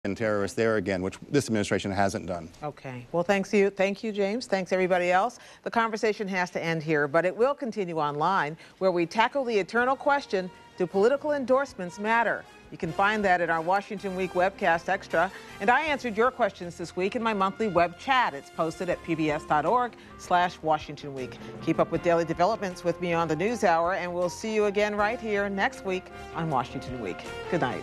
and terrorists there again, which this administration hasn't done. Okay. Well, thank you, James. Thanks, everybody else. The conversation has to end here, but it will continue online, where we tackle the eternal question, do political endorsements matter? You can find that in our Washington Week webcast extra. And I answered your questions this week in my monthly web chat. It's posted at pbs.org/Washington Week. Keep up with daily developments with me on the NewsHour, and we'll see you again right here next week on Washington Week. Good night.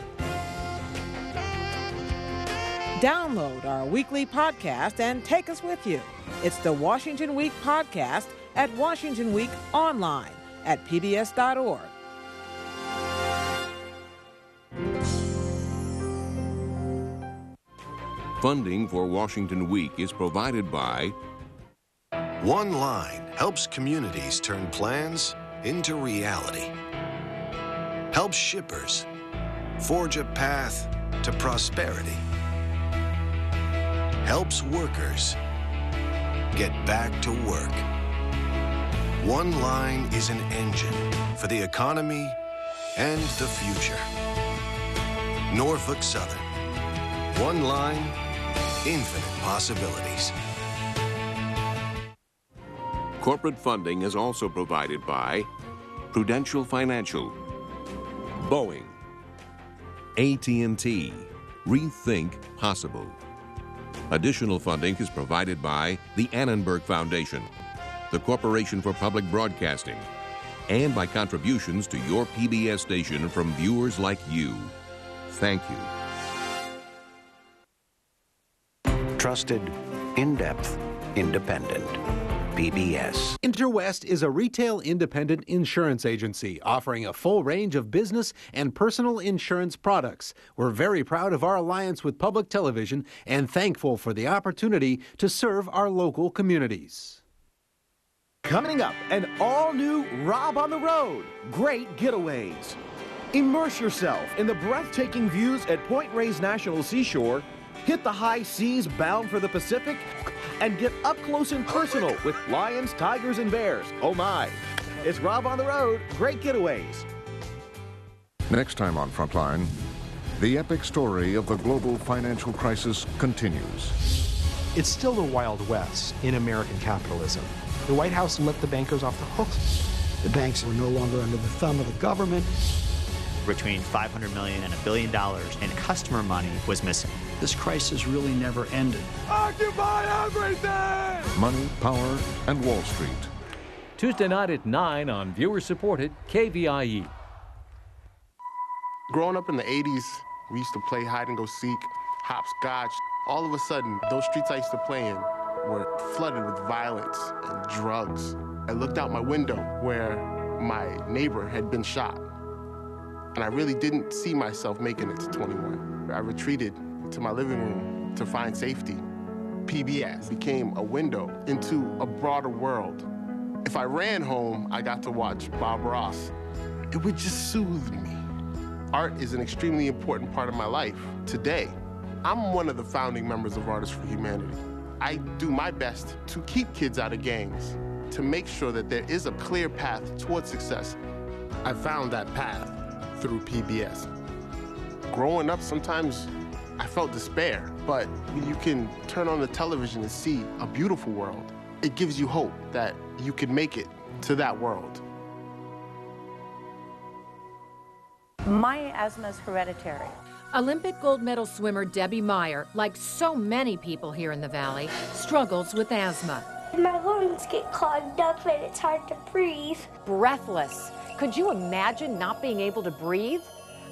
Download our weekly podcast and take us with you. It's the Washington Week podcast at Washington Week online at pbs.org. Funding for Washington Week is provided by One Line helps communities turn plans into reality. Helps shippers forge a path to prosperity. Helps workers get back to work. One Line is an engine for the economy and the future. Norfolk Southern. One Line, infinite possibilities. Corporate funding is also provided by Prudential Financial, Boeing, AT&T, Rethink Possible. Additional funding is provided by the Annenberg Foundation, the Corporation for Public Broadcasting, and by contributions to your PBS station from viewers like you. Thank you. Trusted, in-depth, independent. PBS. Interwest is a retail independent insurance agency offering a full range of business and personal insurance products. We're very proud of our alliance with public television and thankful for the opportunity to serve our local communities. Coming up, an all-new Rob on the Road. Great getaways. Immerse yourself in the breathtaking views at Point Reyes National Seashore. Hit the high seas bound for the Pacific and get up close and personal with lions, tigers, and bears. Oh my. It's Rob on the Road. Great getaways. Next time on Frontline, the epic story of the global financial crisis continues. It's still the Wild West in American capitalism. The White House let the bankers off the hook. The banks were no longer under the thumb of the government. Between $500 million and $1 billion in customer money was missing. This crisis really never ended. Occupy everything! Money, Power, and Wall Street. Tuesday night at 9 on viewer-supported KVIE. Growing up in the 80s, we used to play hide and go seek, hopscotch. All of a sudden, those streets I used to play in were flooded with violence and drugs. I looked out my window where my neighbor had been shot, and I really didn't see myself making it to 21. I retreated to my living room to find safety. PBS became a window into a broader world. If I ran home, I got to watch Bob Ross. It would just soothe me. Art is an extremely important part of my life today. I'm one of the founding members of Artists for Humanity. I do my best to keep kids out of gangs, to make sure that there is a clear path towards success. I found that path through PBS. Growing up, sometimes I felt despair, but when you can turn on the television and see a beautiful world, it gives you hope that you can make it to that world. My asthma is hereditary. Olympic gold medal swimmer Debbie Meyer, like so many people here in the Valley, struggles with asthma. My lungs get clogged up and it's hard to breathe. Breathless. Could you imagine not being able to breathe?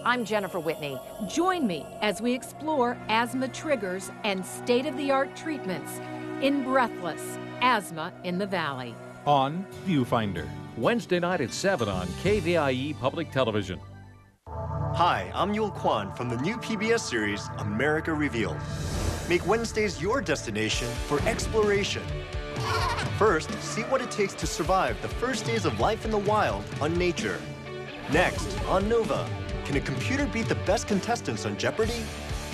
I'm Jennifer Whitney. Join me as we explore asthma triggers and state-of-the-art treatments in Breathless, Asthma in the Valley. On Viewfinder, Wednesday night at 7 on KVIE Public Television. Hi, I'm Yul Kwan from the new PBS series, America Revealed. Make Wednesdays your destination for exploration. First, see what it takes to survive the first days of life in the wild on Nature. Next, on Nova, can a computer beat the best contestants on Jeopardy?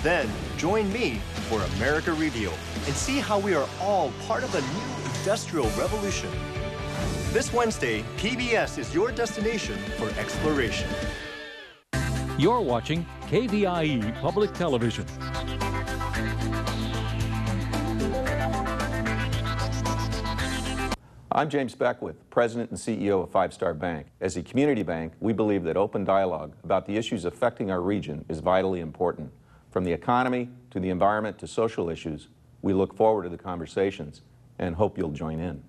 Then, join me for America Revealed and see how we are all part of a new industrial revolution. This Wednesday, PBS is your destination for exploration. You're watching KVIE Public Television. I'm James Beckwith, President and CEO of Five Star Bank. As a community bank, we believe that open dialogue about the issues affecting our region is vitally important. From the economy to the environment to social issues, we look forward to the conversations and hope you'll join in.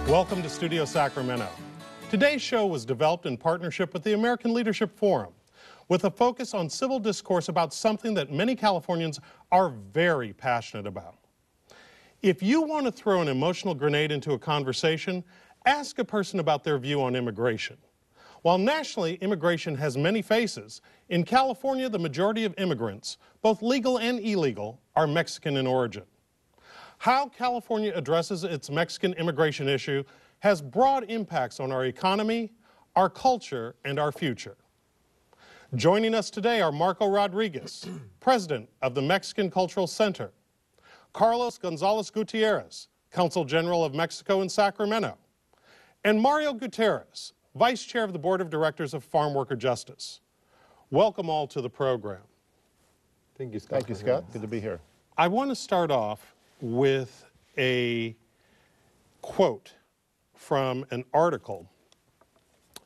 Welcome to Studio Sacramento. Today's show was developed in partnership with the American Leadership Forum, with a focus on civil discourse about something that many Californians are very passionate about. If you want to throw an emotional grenade into a conversation, ask a person about their view on immigration. While nationally, immigration has many faces, in California, the majority of immigrants, both legal and illegal, are Mexican in origin. How California addresses its Mexican immigration issue has broad impacts on our economy, our culture, and our future. Joining us today are Marco Rodriguez, President of the Mexican Cultural Center, Carlos Gonzalez Gutierrez, Consul General of Mexico in Sacramento, and Mario Gutierrez, Vice Chair of the Board of Directors of Farm Worker Justice. Welcome all to the program. Thank you, Scott. Thank you, Scott. Good to be here. I want to start off with a quote from an article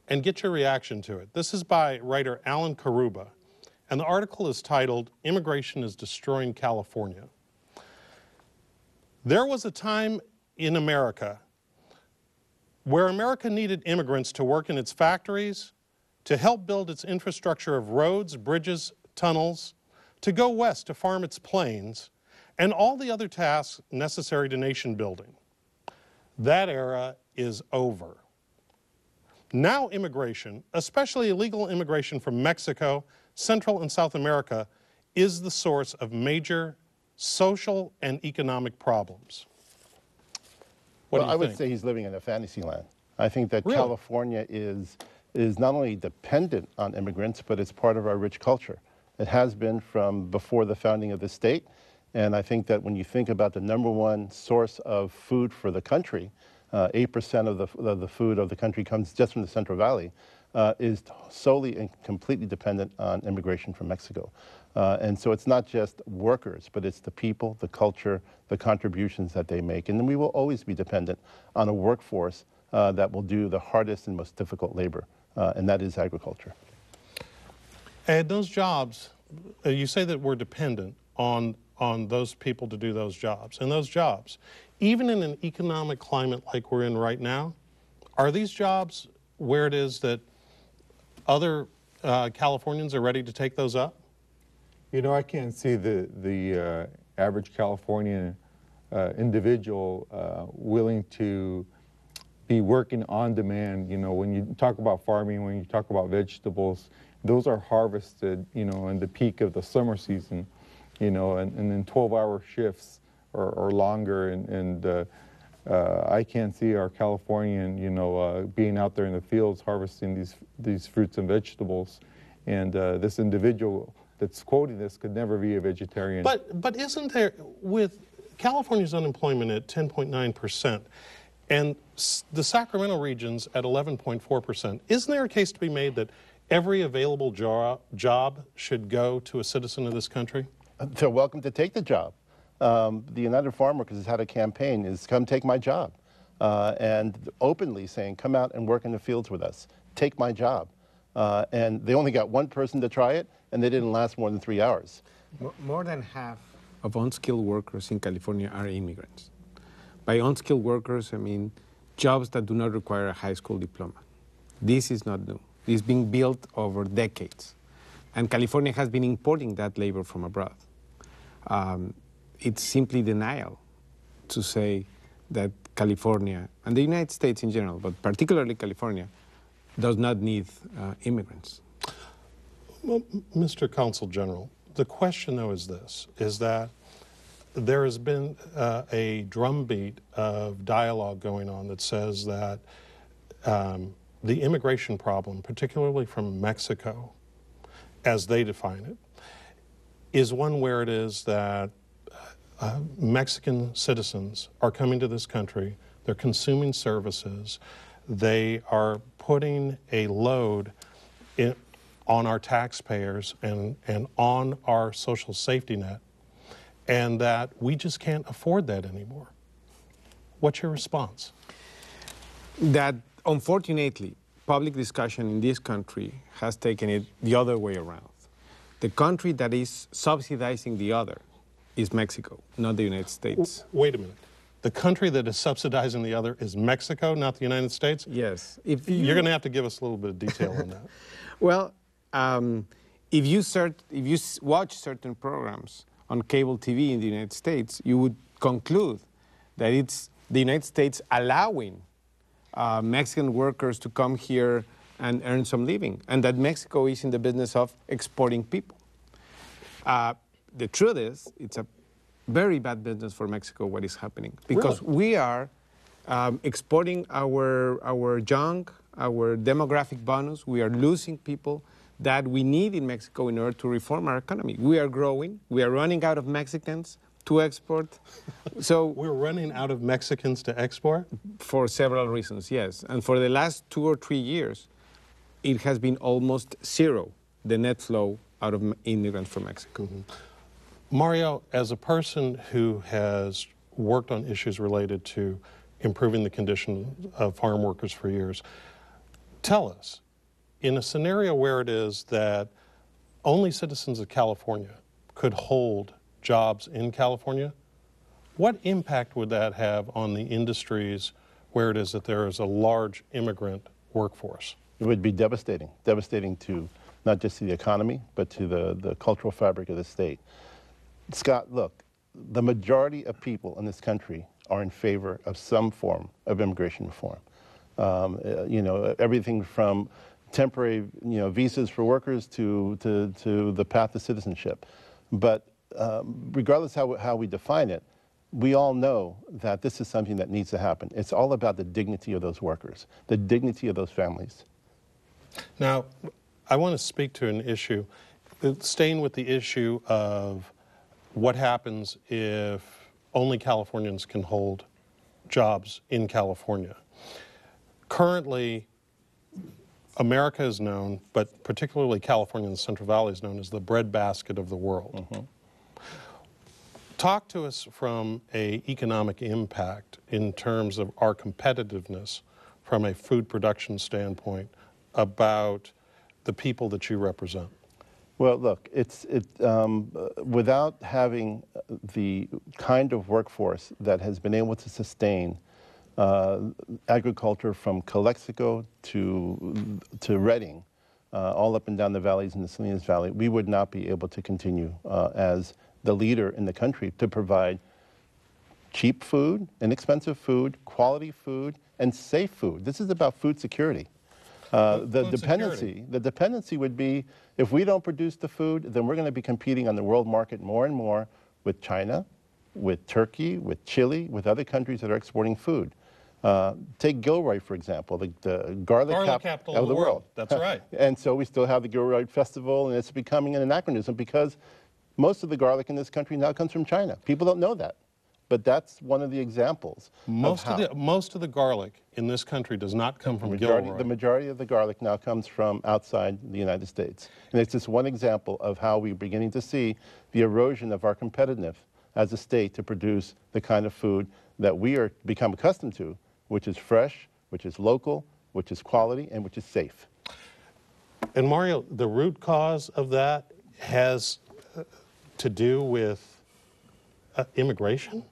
and get your reaction to it. This is by writer Alan Karuba, and the article is titled, "Immigration is Destroying California." There was a time in America where America needed immigrants to work in its factories, to help build its infrastructure of roads, bridges, tunnels, to go west to farm its plains, and all the other tasks necessary to nation building. That era is over. Now immigration, especially illegal immigration from Mexico, Central and South America, is the source of major social and economic problems. What do you I would think? say he's living in a fantasy land. I think that Really? California is not only dependent on immigrants, but it's part of our rich culture. It has been from before the founding of the state. And I think that when you think about the #1 source of food for the country, 8% of the food of the country comes just from the Central Valley, is solely and completely dependent on immigration from Mexico. And so it's not just workers, but it's the people, the culture, the contributions that they make. And then we will always be dependent on a workforce that will do the hardest and most difficult labor, and that is agriculture. And those jobs, you say that we're dependent on those people to do those jobs. And those jobs, even in an economic climate like we're in right now, are these jobs where it is that other Californians are ready to take those up? You know, I can't see the average Californian individual willing to be working on demand. You know, when you talk about farming, when you talk about vegetables, those are harvested, you know, in the peak of the summer season. You know, and then 12-hour shifts or longer, and I can't see our Californian, you know, being out there in the fields harvesting these fruits and vegetables, and this individual that's quoting this could never be a vegetarian. But isn't there, with California's unemployment at 10.9%, and the Sacramento region's at 11.4%, isn't there a case to be made that every available job should go to a citizen of this country? They're welcome to take the job. The United Farm Workers has had a campaign, is come take my job, and openly saying, come out and work in the fields with us, take my job. And they only got one person to try it, and they didn't last more than 3 hours. More than half of unskilled workers in California are immigrants. By unskilled workers, I mean jobs that do not require a high school diploma. This is not new. This is being built over decades. And California has been importing that labor from abroad. It's simply denial to say that California, and the United States in general, but particularly California, does not need immigrants. Well, Mr. Consul General, the question though is this, is that there has been a drumbeat of dialogue going on that says that the immigration problem, particularly from Mexico, as they define it, is one where it is that Mexican citizens are coming to this country, they're consuming services, they are putting a load on our taxpayers and on our social safety net, and that we just can't afford that anymore. What's your response? That, unfortunately, public discussion in this country has taken it the other way around. The country that is subsidizing the other is Mexico, not the United States. Wait a minute. The country that is subsidizing the other is Mexico, not the United States? Yes. You're going to have to give us a little bit of detail on that. Well, if you watch certain programs on cable TV in the United States, you would conclude that it's the United States allowing Mexican workers to come here and earn some living, and that Mexico is in the business of exporting people. The truth is, it's a very bad business for Mexico, what is happening, because we are exporting our junk, our demographic bonus. We are losing people that we need in Mexico in order to reform our economy. We are growing. We are running out of Mexicans to export. So we're running out of Mexicans to export? For several reasons, yes. And for the last 2 or 3 years, it has been almost zero, the net flow out of immigrants from Mexico. Mm-hmm. Mario, as a person who has worked on issues related to improving the condition of farm workers for years, tell us, in a scenario where it is that only citizens of California could hold jobs in California, what impact would that have on the industries where it is that there is a large immigrant workforce? It would be devastating, devastating to not just to the economy, but to the cultural fabric of the state. Scott, look, the majority of people in this country are in favor of some form of immigration reform. You know, everything from temporary, visas for workers to the path to citizenship. But regardless how we define it, we all know that this is something that needs to happen. It's all about the dignity of those workers, the dignity of those families. Now, I want to speak to an issue, staying with the issue of what happens if only Californians can hold jobs in California. Currently, America is known, but particularly California and the Central Valley is known as the breadbasket of the world. Mm-hmm. Talk to us from an economic impact in terms of our competitiveness from a food production standpoint about the people that you represent. Well, look, without having the kind of workforce that has been able to sustain agriculture from Calexico to Redding, all up and down the valleys in the Salinas Valley, we would not be able to continue as the leader in the country to provide cheap food, inexpensive food, quality food, and safe food. This is about food security. The dependency would be, if we don't produce the food, then we're going to be competing on the world market more and more with China, with Turkey, with Chile, with other countries that are exporting food. Take Gilroy, for example, the garlic capital of the world. That's right. And so we still have the Gilroy Festival, and it's becoming an anachronism because most of the garlic in this country now comes from China. People don't know that. But that's one of the examples. Most of the garlic in this country does not come from Gilroy. The majority of the garlic now comes from outside the United States. And it's just one example of how we're beginning to see the erosion of our competitiveness as a state to produce the kind of food that we are become accustomed to, which is fresh, which is local, which is quality, and which is safe. And Mario, the root cause of that has to do with immigration?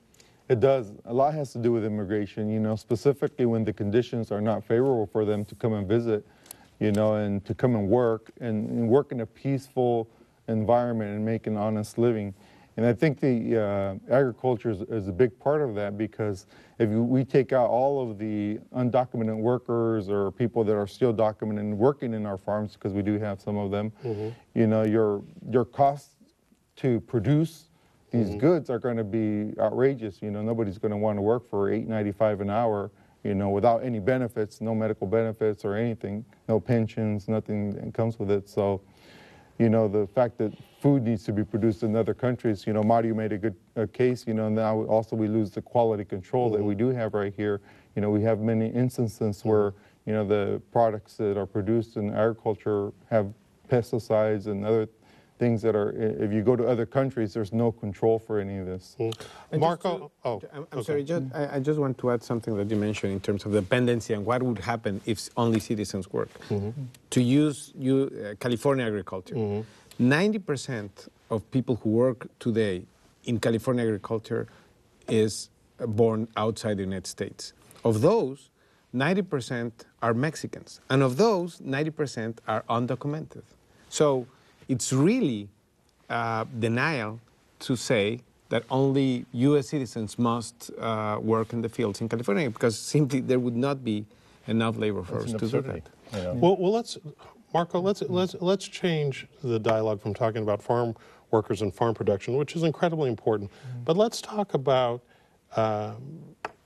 It does. A lot has to do with immigration, specifically when the conditions are not favorable for them to come and visit, and to come and work in a peaceful environment and make an honest living. And I think the agriculture is a big part of that, because if we take out all of the undocumented workers or people that are still documented and working in our farms, because we do have some of them, your costs to produce these goods are going to be outrageous. Nobody's going to want to work for $8.95 an hour, without any benefits, no medical benefits or anything, no pensions, nothing that comes with it. So, the fact that food needs to be produced in other countries. You know, Mario made a good case, you know, now also we lose the quality control that we do have right here. You know, we have many instances where, you know, the products that are produced in agriculture have pesticides and other things that are, if you go to other countries, there's no control for any of this. Marco, I'm sorry, I just want to add something that you mentioned in terms of dependency and what would happen if only citizens work. To use California agriculture, 90% of people who work today in California agriculture is born outside the United States. Of those, 90% are Mexicans, and of those, 90% are undocumented. So it's really denial to say that only U.S. citizens must work in the fields in California, because simply there would not be enough labor force to do that. Yeah. Well, Marco, let's change the dialogue from talking about farm workers and farm production, which is incredibly important, but let's talk about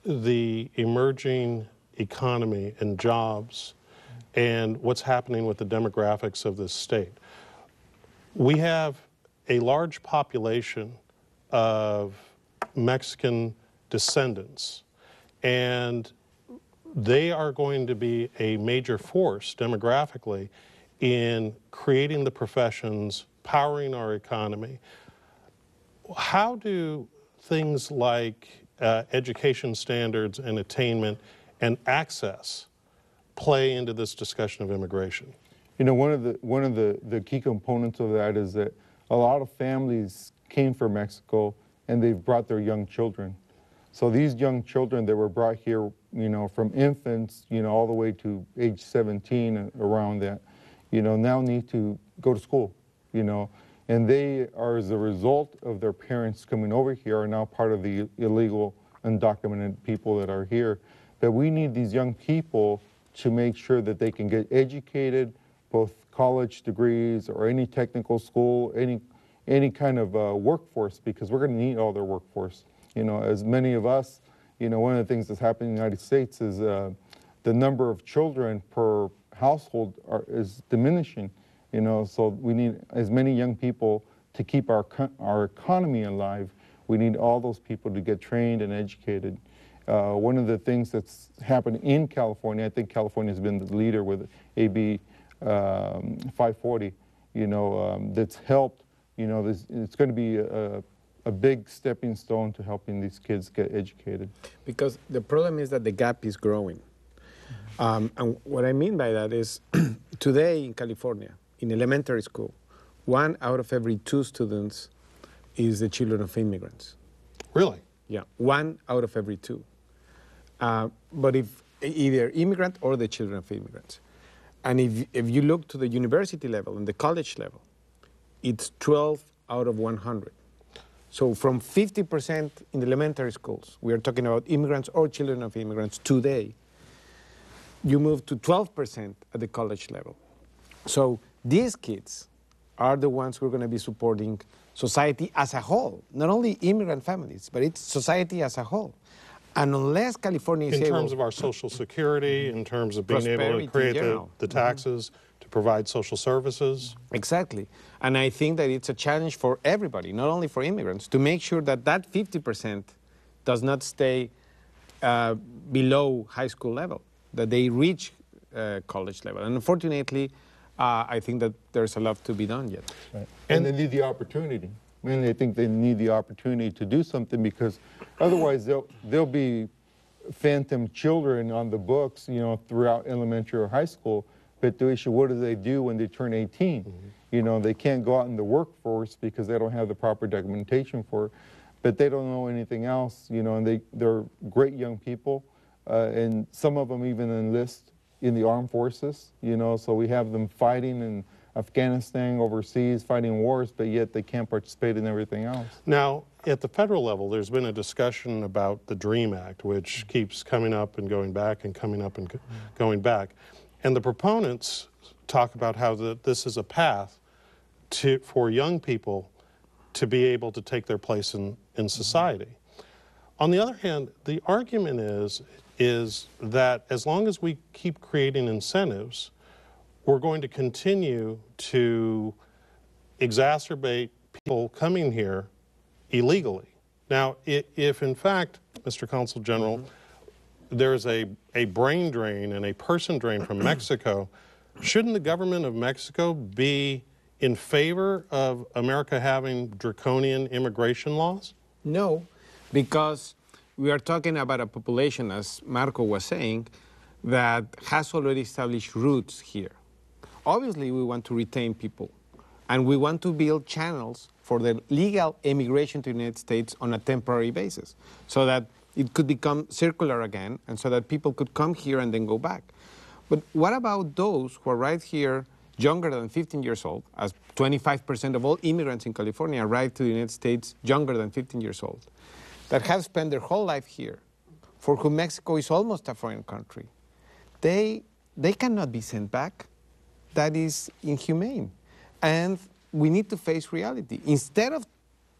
the emerging economy and jobs and what's happening with the demographics of this state. We have a large population of Mexican descendants, and they are going to be a major force demographically in creating the professions, powering our economy. How do things like education standards and attainment and access play into this discussion of immigration? You know, one of the key components of that is that a lot of families came from Mexico and they've brought their young children. So these young children that were brought here, you know, from infants, you know, all the way to age 17 and around that, you know, now need to go to school, you know, and they are, as a result of their parents coming over here, are now part of the illegal, undocumented people that are here. That we need these young people to make sure that they can get educated, both college degrees or any technical school, any kind of workforce, because we're going to need all their workforce. You know, as many of us, you know, one of the things that's happening in the United States is the number of children per household is diminishing. You know, so we need as many young people to keep our economy alive. We need all those people to get trained and educated. One of the things that's happened in California, I think California has been the leader with AB 540, you know, that's helped, you know, it's going to be a big stepping stone to helping these kids get educated. Because the problem is that the gap is growing. And what I mean by that is today in California, in elementary school, 1 out of every 2 students is the children of immigrants. Really? Yeah, 1 out of every 2. But if either immigrant or the children of immigrants. And if you look to the university level and the college level, it's 12 out of 100. So from 50% in the elementary schools, we are talking about immigrants or children of immigrants today, you move to 12% at the college level. So these kids are the ones who are going to be supporting society as a whole, not only immigrant families, but it's society as a whole. And unless California is able... In terms of our Social Security, in terms of being able to create the taxes to provide social services. Exactly. And I think that it's a challenge for everybody, not only for immigrants, to make sure that that 50% does not stay below high school level, that they reach college level. And unfortunately, I think that there's a lot to be done yet. Right. And they need the opportunity. I mean, I think they need the opportunity to do something, because otherwise they'll be phantom children on the books, you know, throughout elementary or high school. But the issue, what do they do when they turn 18? You know, they can't go out in the workforce because they don't have the proper documentation for it. But they don't know anything else, you know, and they're great young people. And some of them even enlist in the armed forces, you know, so we have them fighting in Afghanistan, overseas, fighting wars, but yet they can't participate in everything else. Now, at the federal level, there's been a discussion about the DREAM Act, which keeps coming up and going back and coming up and going back. And the proponents talk about how this is a path for young people to be able to take their place in society. On the other hand, the argument is that as long as we keep creating incentives, we're going to continue to exacerbate people coming here illegally. Now, if in fact, Mr. Consul General, there's a brain drain and a person drain from Mexico, shouldn't the government of Mexico be in favor of America having draconian immigration laws? No, because we are talking about a population, as Marco was saying, that has already established roots here. Obviously, we want to retain people, and we want to build channels for the legal immigration to the United States on a temporary basis, so that it could become circular again, and so that people could come here and then go back. But what about those who are right here younger than 15 years old, as 25% of all immigrants in California arrive to the United States younger than 15 years old, that have spent their whole life here, for whom Mexico is almost a foreign country? They cannot be sent back. That is inhumane. And we need to face reality. Instead of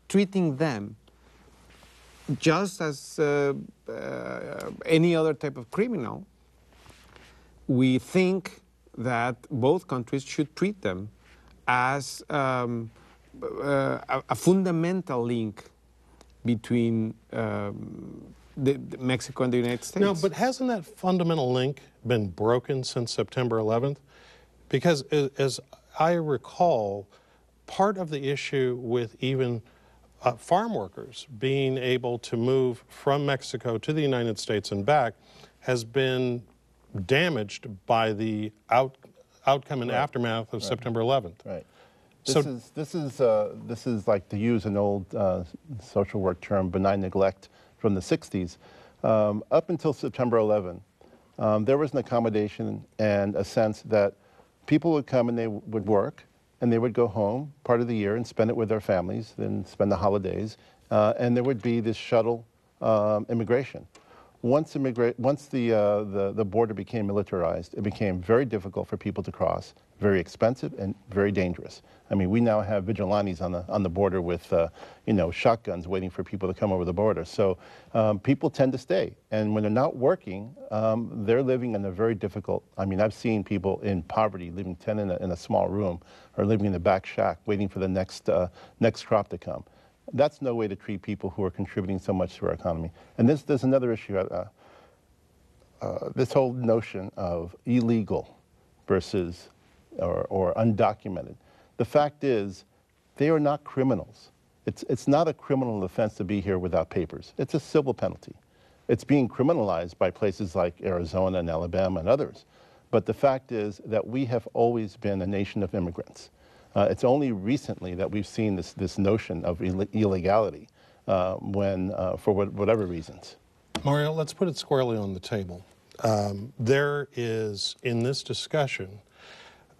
treating them just as any other type of criminal, we think that both countries should treat them as a fundamental link between Mexico and the United States. No, but hasn't that fundamental link been broken since September 11th? Because as I recall, part of the issue with even farm workers being able to move from Mexico to the United States and back has been damaged by the outcome and aftermath of September 11th. Right. So This is like, to use an old social work term, benign neglect from the 60s. Up until September 11th, there was an accommodation and a sense that people would come and they would work, and they would go home part of the year and spend it with their families, then spend the holidays, and there would be this shuttle immigration. Once the border became militarized, it became very difficult for people to cross, very expensive and very dangerous. I mean, we now have vigilantes on the border with shotguns waiting for people to come over the border. So people tend to stay, and when they're not working, they're living in a very difficult. I mean, I've seen people in poverty living 10 in a small room, or living in the back shack waiting for the next crop to come. That's no way to treat people who are contributing so much to our economy. And there's another issue, this whole notion of illegal versus or undocumented. The fact is, they are not criminals. It's not a criminal offense to be here without papers. It's a civil penalty. It's being criminalized by places like Arizona and Alabama and others. But the fact is that we have always been a nation of immigrants. It's only recently that we've seen this notion of illegality for whatever reasons. Mario, let's put it squarely on the table. There is, in this discussion,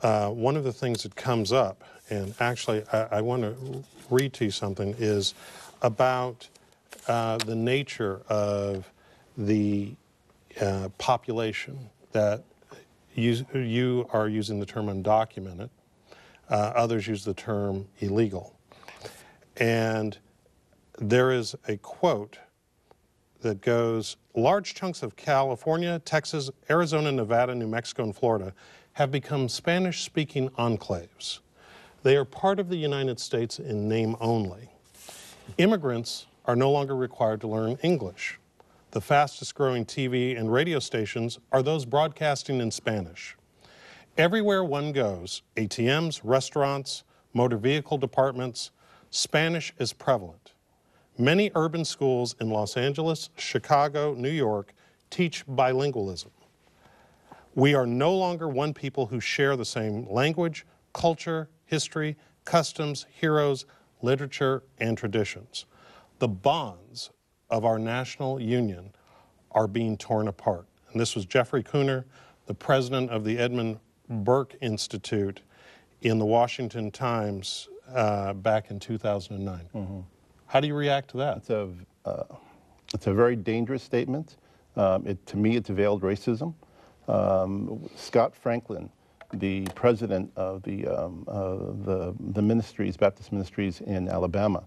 one of the things that comes up, and actually I want to read to you something, is about the nature of the population that you are using the term undocumented. Others use the term illegal. And there is a quote that goes, "Large chunks of California, Texas, Arizona, Nevada, New Mexico, and Florida have become Spanish-speaking enclaves. They are part of the United States in name only. Immigrants are no longer required to learn English. The fastest-growing TV and radio stations are those broadcasting in Spanish. Everywhere one goes, ATMs, restaurants, motor vehicle departments, Spanish is prevalent. Many urban schools in Los Angeles, Chicago, New York teach bilingualism. We are no longer one people who share the same language, culture, history, customs, heroes, literature, and traditions. The bonds of our national union are being torn apart." And this was Jeffrey Cooner, the president of the Edmund Burke Institute, in the Washington Times back in 2009. Mm-hmm. How do you react to that? It's a very dangerous statement. To me, it's veiled racism. Scott Franklin, the president of the ministries, Baptist ministries in Alabama,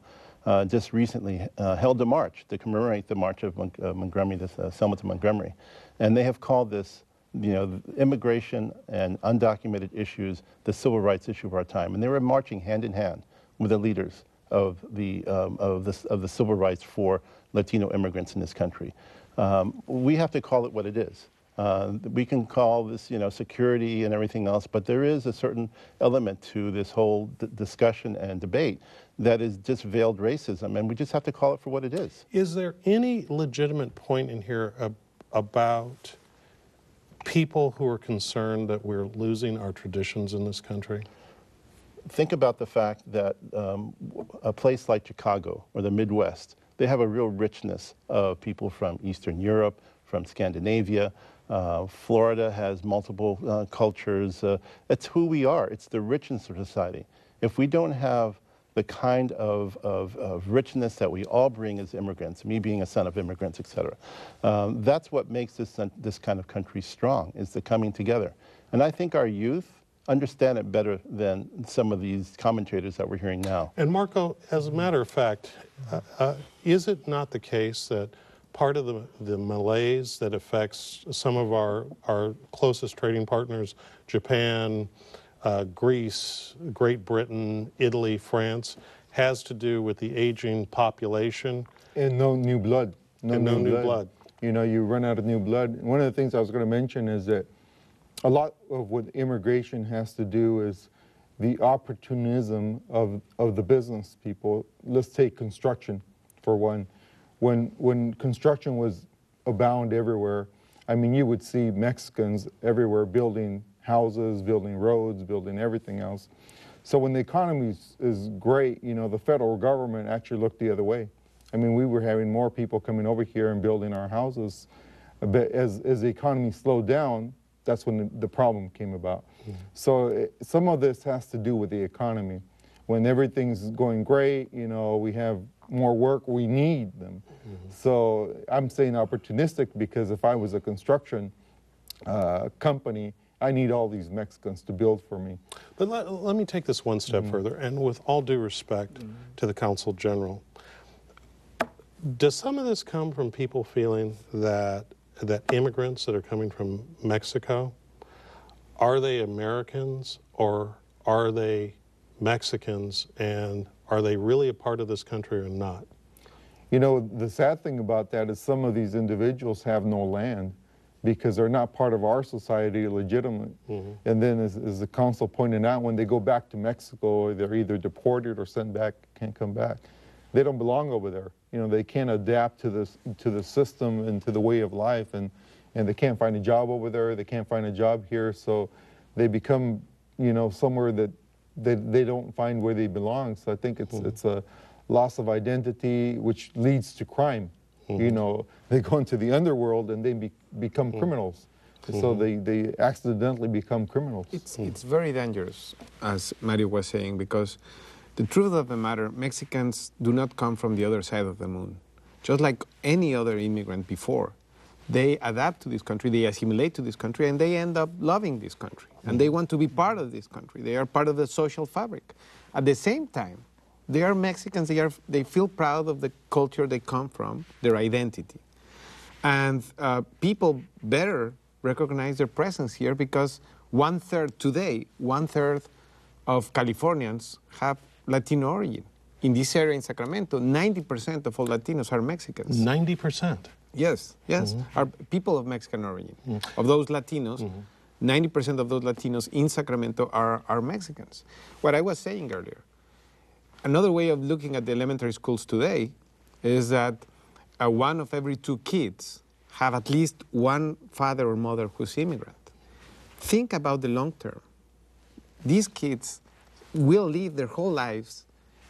just recently held a march to commemorate the March of Montgomery, the Selma to Montgomery. And they have called this immigration and undocumented issues, the civil rights issue of our time, and they were marching hand in hand with the leaders of the civil rights for Latino immigrants in this country. We have to call it what it is. We can call this, security and everything else, but there is a certain element to this whole discussion and debate that is just veiled racism, and we just have to call it for what it is. Is there any legitimate point in here about people who are concerned that we're losing our traditions in this country? Think about the fact that a place like Chicago or the Midwest, they have a real richness of people from Eastern Europe, from Scandinavia. Florida has multiple cultures. It's who we are. It's the richness of society. If we don't have the kind of richness that we all bring as immigrants, me being a son of immigrants, et cetera, that's what makes this kind of country strong, is the coming together. And I think our youth understand it better than some of these commentators that we're hearing now. And Marco, as a matter of fact, is it not the case that part of the malaise that affects some of our closest trading partners, Japan, Greece, Great Britain, Italy, France, has to do with the aging population? And no new blood. No new blood. You run out of new blood. One of the things I was going to mention is that a lot of what immigration has to do is the opportunism of the business people. Let's take construction for one. When construction was abound everywhere, I mean, you would see Mexicans everywhere building houses, building roads, building everything else. So when the economy is great, the federal government actually looked the other way. I mean, we were having more people coming over here and building our houses. But as the economy slowed down, that's when the problem came about. Mm-hmm. So some of this has to do with the economy. When everything's going great, we have more work, we need them. Mm-hmm. So I'm saying opportunistic because if I was a construction company, I need all these Mexicans to build for me. But let me take this one step further, and with all due respect to the Consul General, does some of this come from people feeling that immigrants that are coming from Mexico, are they Americans or are they Mexicans, and are they really a part of this country or not? The sad thing about that is some of these individuals have no land because they're not part of our society legitimate. Mm-hmm. And then as the Consul pointed out, when they go back to Mexico, they're either deported or sent back, can't come back. They don't belong over there. They can't adapt to the system and to the way of life, and they can't find a job over there, they can't find a job here, so they become, somewhere that they don't find where they belong. So I think it's a loss of identity, which leads to crime. Mm-hmm. They go into the underworld and they become criminals. Mm-hmm. So they accidentally become criminals. It's very dangerous, as Mario was saying, because the truth of the matter, Mexicans do not come from the other side of the moon. Just like any other immigrant before, they adapt to this country, they assimilate to this country, and they end up loving this country. And they want to be part of this country. They are part of the social fabric. At the same time, they are Mexicans, they feel proud of the culture they come from, their identity. And people better recognize their presence here because today, one third of Californians have Latino origin. In this area in Sacramento, 90% of all Latinos are Mexicans. 90%? Yes, are people of Mexican origin. Of those Latinos, 90% of those Latinos in Sacramento are Mexicans. What I was saying earlier, another way of looking at the elementary schools today is that 1 of every 2 kids have at least one father or mother who's immigrant. Think about the long term. These kids will live their whole lives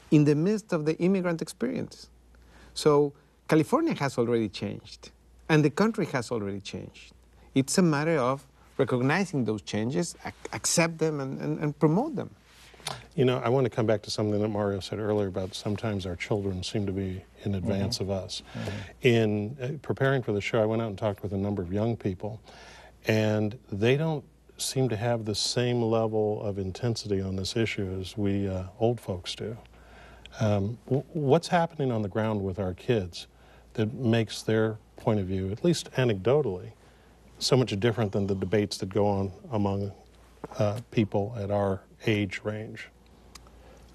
in the midst of the immigrant experience. So California has already changed, and the country has already changed. It's a matter of recognizing those changes, accept them, and promote them. I want to come back to something that Mario said earlier about sometimes our children seem to be in advance of us. In preparing for the show, I went out and talked with a number of young people, and they don't seem to have the same level of intensity on this issue as we old folks do. What's happening on the ground with our kids that makes their point of view, at least anecdotally, so much different than the debates that go on among people at our age range?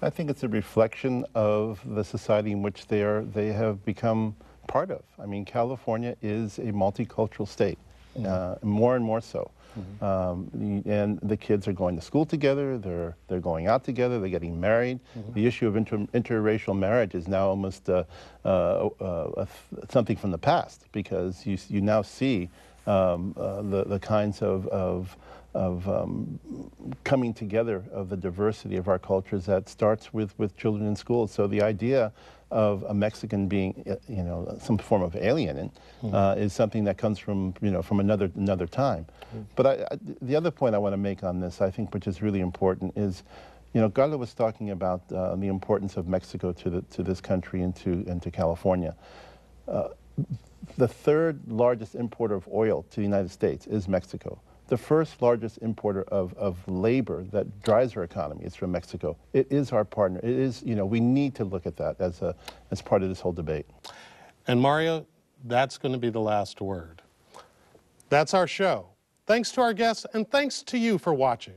I think it's a reflection of the society in which they have become part of. I mean, California is a multicultural state, more and more so. And the kids are going to school together, they're going out together, they're getting married. The issue of interracial marriage is now almost something from the past, because you now see the kinds of coming together of the diversity of our cultures that starts with children in school. So the idea of a Mexican being, some form of alien is something that comes from, from another time. But the other point I want to make on this, I think, which is really important, is, Carla was talking about the importance of Mexico to this country and to California. The third largest importer of oil to the United States is Mexico. The first largest importer of labor that drives our economy is from Mexico. It is our partner. It is, we need to look at that as part of this whole debate. And Mario, that's going to be the last word. That's our show. Thanks to our guests, and thanks to you for watching.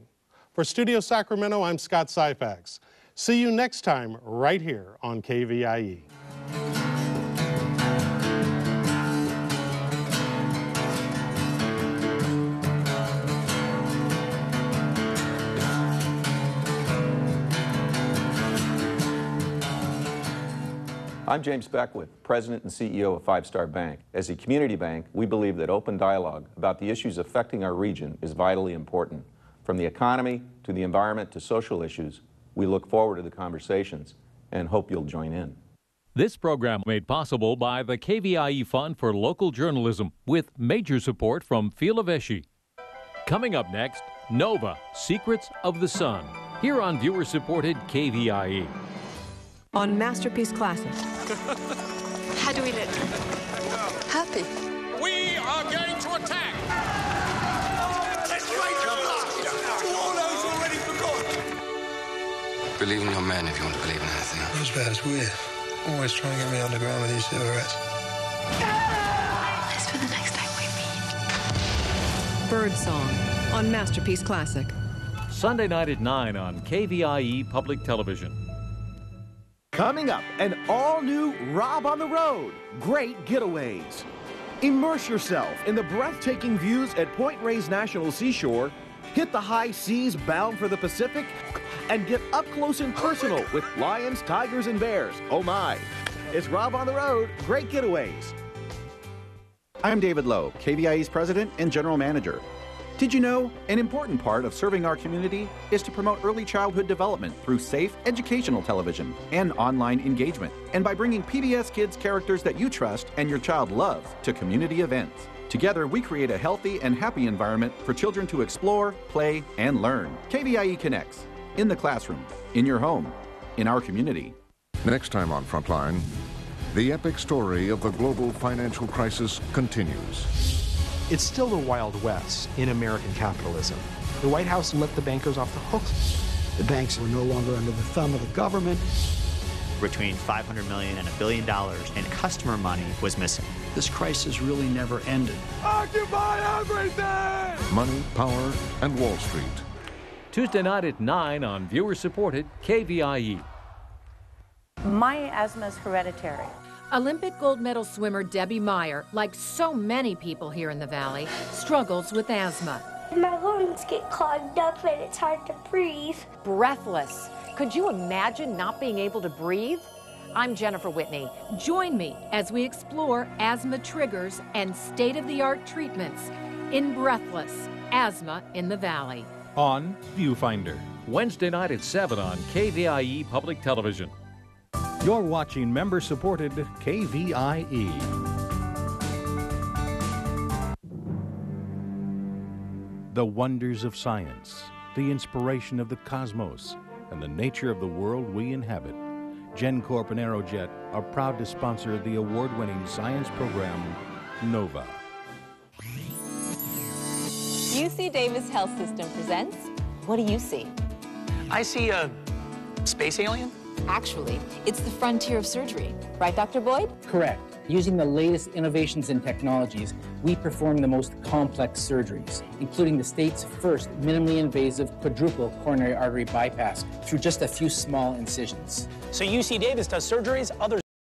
For Studio Sacramento, I'm Scott Syfax. See you next time right here on KVIE. I'm James Beckwith, President and CEO of Five Star Bank. As a community bank, we believe that open dialogue about the issues affecting our region is vitally important. From the economy to the environment to social issues, we look forward to the conversations and hope you'll join in. This program made possible by the KVIE Fund for Local Journalism with major support from Fila Vesci. Coming up next, Nova, Secrets of the Sun, here on viewer-supported KVIE. On Masterpiece Classic. How do we look? Happy. We are going to attack! Wallo's already forgotten! Believe in your men if you want to believe in anything. Not as bad as weird. Always trying to get me underground with these cigarettes. This for the next time we meet. Birdsong on Masterpiece Classic. Sunday night at 9 on KVIE Public Television. Coming up, an all-new Rob on the Road, Great Getaways. Immerse yourself in the breathtaking views at Point Reyes National Seashore, hit the high seas bound for the Pacific, and get up close and personal with lions, tigers, and bears. Oh my. It's Rob on the Road, Great Getaways. I'm David Lowe, KVIE's President and General Manager. Did you know an important part of serving our community is to promote early childhood development through safe, educational television and online engagement, and by bringing PBS Kids characters that you trust and your child loves to community events. Together, we create a healthy and happy environment for children to explore, play, and learn. KVIE connects in the classroom, in your home, in our community. Next time on Frontline, the epic story of the global financial crisis continues. It's still the Wild West in American capitalism. The White House let the bankers off the hook. The banks were no longer under the thumb of the government. Between $500 million and $1 billion in customer money was missing. This crisis really never ended. Occupy everything! Money, power, and Wall Street. Tuesday night at 9 on viewer-supported KVIE. My asthma is hereditary. Olympic gold medal swimmer Debbie Meyer, like so many people here in the Valley, struggles with asthma. My lungs get clogged up and it's hard to breathe. Breathless. Could you imagine not being able to breathe? I'm Jennifer Whitney. Join me as we explore asthma triggers and state-of-the-art treatments in Breathless, Asthma in the Valley. On Viewfinder, Wednesday night at 7 on KVIE Public Television. You're watching member-supported KVIE. The wonders of science, the inspiration of the cosmos, and the nature of the world we inhabit. GenCorp and Aerojet are proud to sponsor the award-winning science program, NOVA. UC Davis Health System presents, what do you see? I see a space alien. Actually, it's the frontier of surgery. Right, Dr. Boyd? Correct. Using the latest innovations and technologies, we perform the most complex surgeries, including the state's first minimally invasive quadruple coronary artery bypass through just a few small incisions. So UC Davis does surgeries others